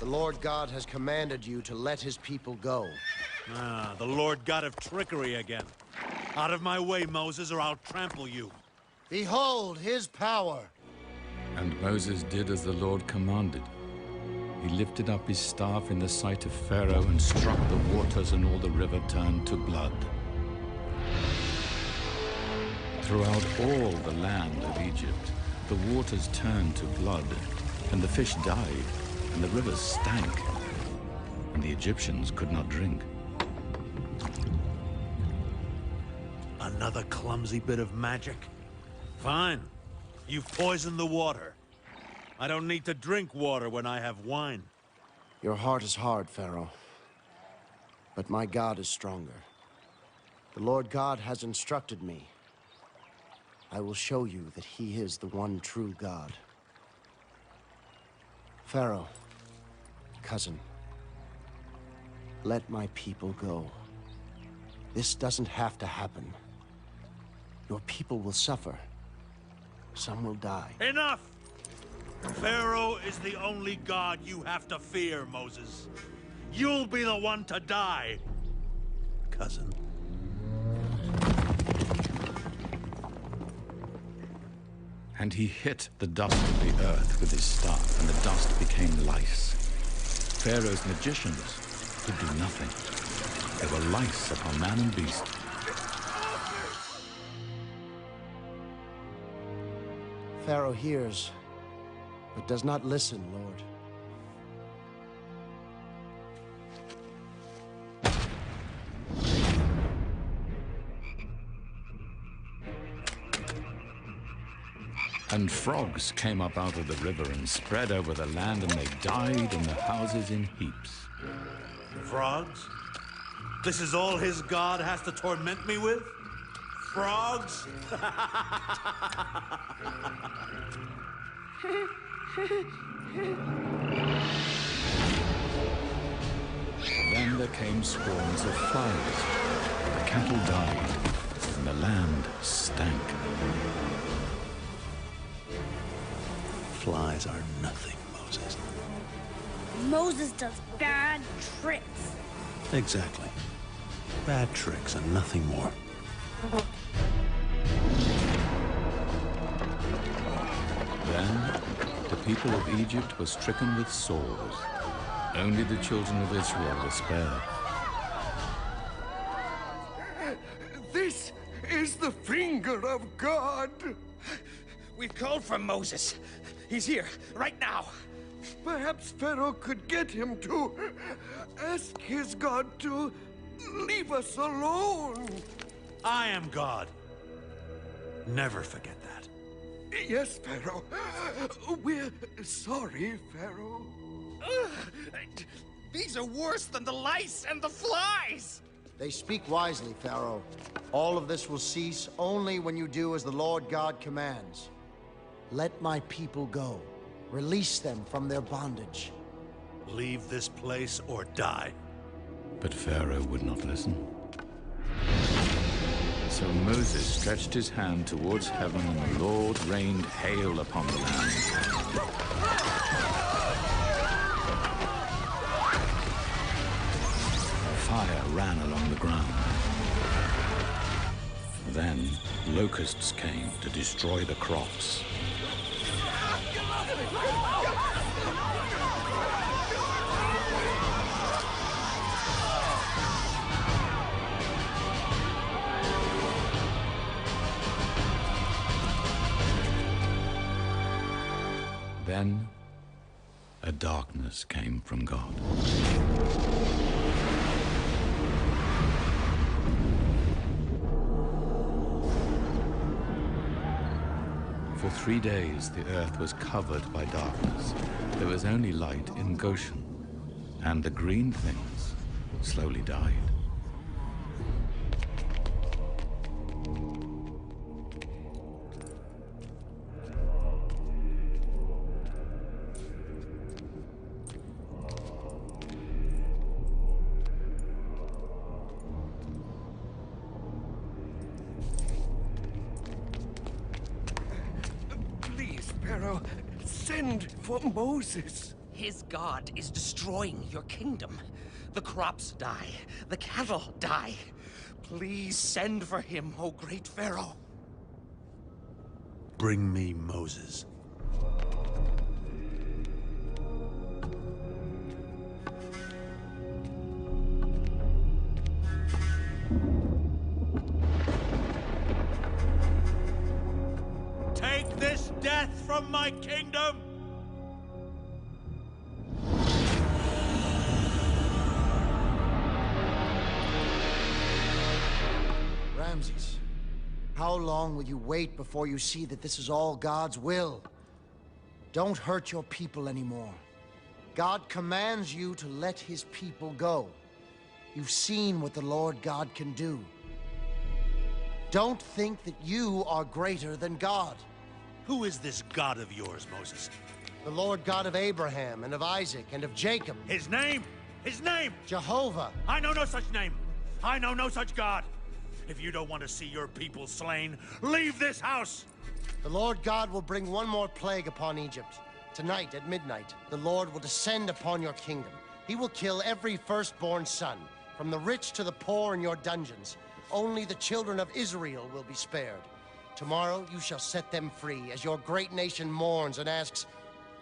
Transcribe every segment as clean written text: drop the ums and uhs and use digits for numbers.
The Lord God has commanded you to let his people go. Ah, the Lord God of trickery again. Out of my way, Moses, or I'll trample you. Behold his power! And Moses did as the Lord commanded. He lifted up his staff in the sight of Pharaoh and struck the waters, and all the river turned to blood. Throughout all the land of Egypt, the waters turned to blood, and the fish died, and the rivers stank, and the Egyptians could not drink. Another clumsy bit of magic? Fine. You've poisoned the water. I don't need to drink water when I have wine. Your heart is hard, Pharaoh. But my God is stronger. The Lord God has instructed me. I will show you that he is the one true God. Pharaoh, cousin, let my people go. This doesn't have to happen. Your people will suffer. Some will die. Enough! Pharaoh is the only god you have to fear, Moses. You'll be the one to die, cousin. And he hit the dust of the earth with his staff, and the dust became lice. Pharaoh's magicians could do nothing. There were lice upon man and beast. Pharaoh hears, but does not listen, Lord. And frogs came up out of the river and spread over the land, and they died in the houses in heaps. Frogs? This is all his god has to torment me with? Frogs? Then there came swarms of flies. The cattle died, and the land stank. Flies are nothing, Moses. Moses does bad tricks. Exactly. Bad tricks and nothing more. Then the people of Egypt were stricken with sores. Only the children of Israel were spared. This is the finger of God. We've called for Moses. He's here, right now. Perhaps Pharaoh could get him to ask his God to leave us alone. I am God. Never forget that. Yes, Pharaoh. We're sorry, Pharaoh. These are worse than the lice and the flies. They speak wisely, Pharaoh. All of this will cease only when you do as the Lord God commands. Let my people go. Release them from their bondage. Leave this place or die. But Pharaoh would not listen. So Moses stretched his hand towards heaven, and the Lord rained hail upon the land. Fire ran along the ground. Then locusts came to destroy the crops. Then a darkness came from God. For 3 days the earth was covered by darkness. There was only light in Goshen, and the green things slowly died. Please, Pharaoh, send for Moses. His god is destroying your kingdom. The crops die. The cattle die. Please send for him, O great Pharaoh. Bring me Moses. Take this death from my kingdom! Ramses, how long will you wait before you see that this is all God's will? Don't hurt your people anymore. God commands you to let his people go. You've seen what the Lord God can do. Don't think that you are greater than God. Who is this God of yours, Moses? The Lord God of Abraham and of Isaac and of Jacob. His name! His name! Jehovah. I know no such name. I know no such God. If you don't want to see your people slain, leave this house! The Lord God will bring one more plague upon Egypt. Tonight, at midnight, the Lord will descend upon your kingdom. He will kill every firstborn son, from the rich to the poor in your dungeons. Only the children of Israel will be spared. Tomorrow you shall set them free, as your great nation mourns and asks,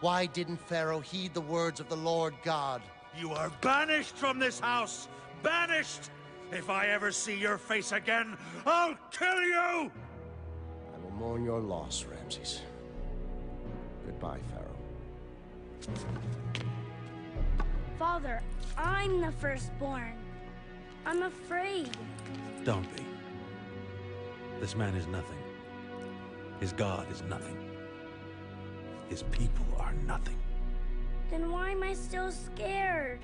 why didn't Pharaoh heed the words of the Lord God? You are banished from this house! Banished! If I ever see your face again, I'll kill you! I will mourn your loss, Ramses. Goodbye, Pharaoh. Father, I'm the firstborn. I'm afraid. Don't be. This man is nothing. His God is nothing. His people are nothing. Then why am I still scared?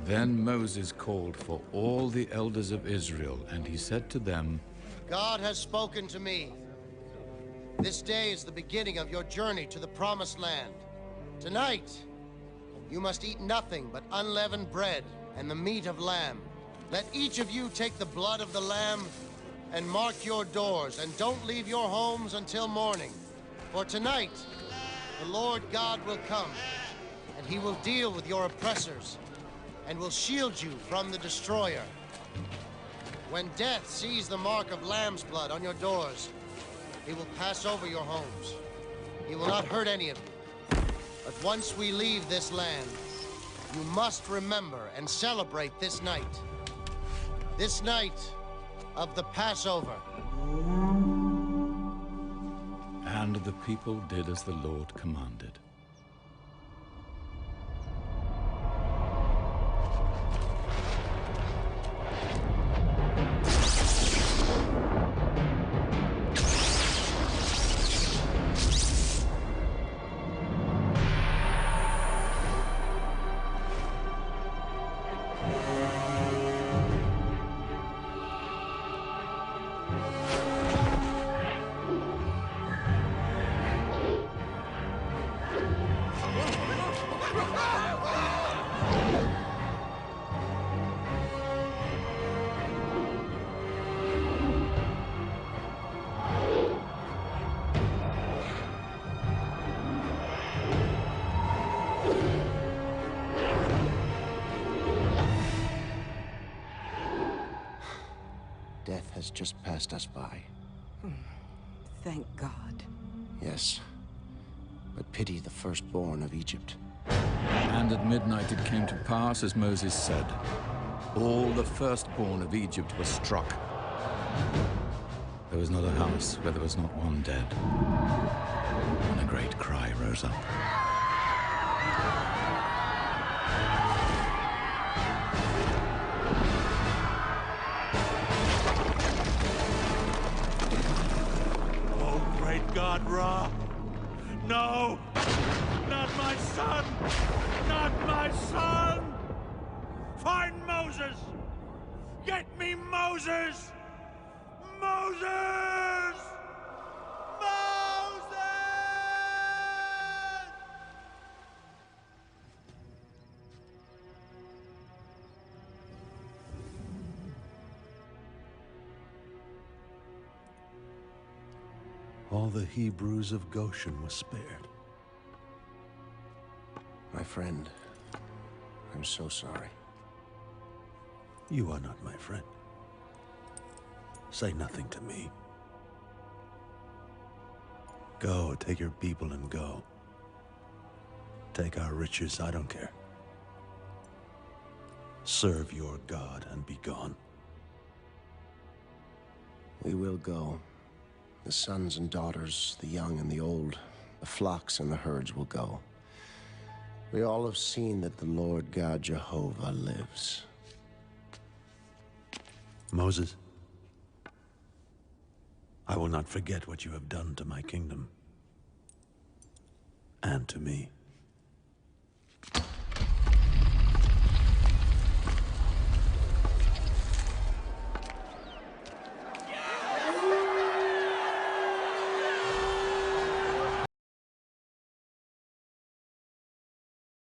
Then Moses called for all the elders of Israel, and he said to them, God has spoken to me. This day is the beginning of your journey to the Promised Land. Tonight, you must eat nothing but unleavened bread and the meat of lamb. Let each of you take the blood of the lamb and mark your doors, and don't leave your homes until morning. For tonight, the Lord God will come, and he will deal with your oppressors, and will shield you from the destroyer. When death sees the mark of lamb's blood on your doors, he will pass over your homes. He will not hurt any of you. But once we leave this land, you must remember and celebrate this night. This night of the Passover. and the people did as the Lord commanded. Death has just passed us by. Thank God. Yes, but pity the firstborn of Egypt. And at midnight it came to pass as Moses said. All the firstborn of Egypt were struck. There was not a house where there was not one dead. And a great cry rose up. God, Ra! No! Not my son! Not my son! Find Moses! Get me Moses! Moses! Moses! All the Hebrews of Goshen were spared. friend. I'm so sorry. You are not my friend. Say nothing to me. Go, take your people and go. Take our riches, I don't care. Serve your god and be gone. We will go. The sons and daughters, the young and the old, the flocks and the herds will go. We all have seen that the Lord God Jehovah lives. Moses, I will not forget what you have done to my kingdom. And to me.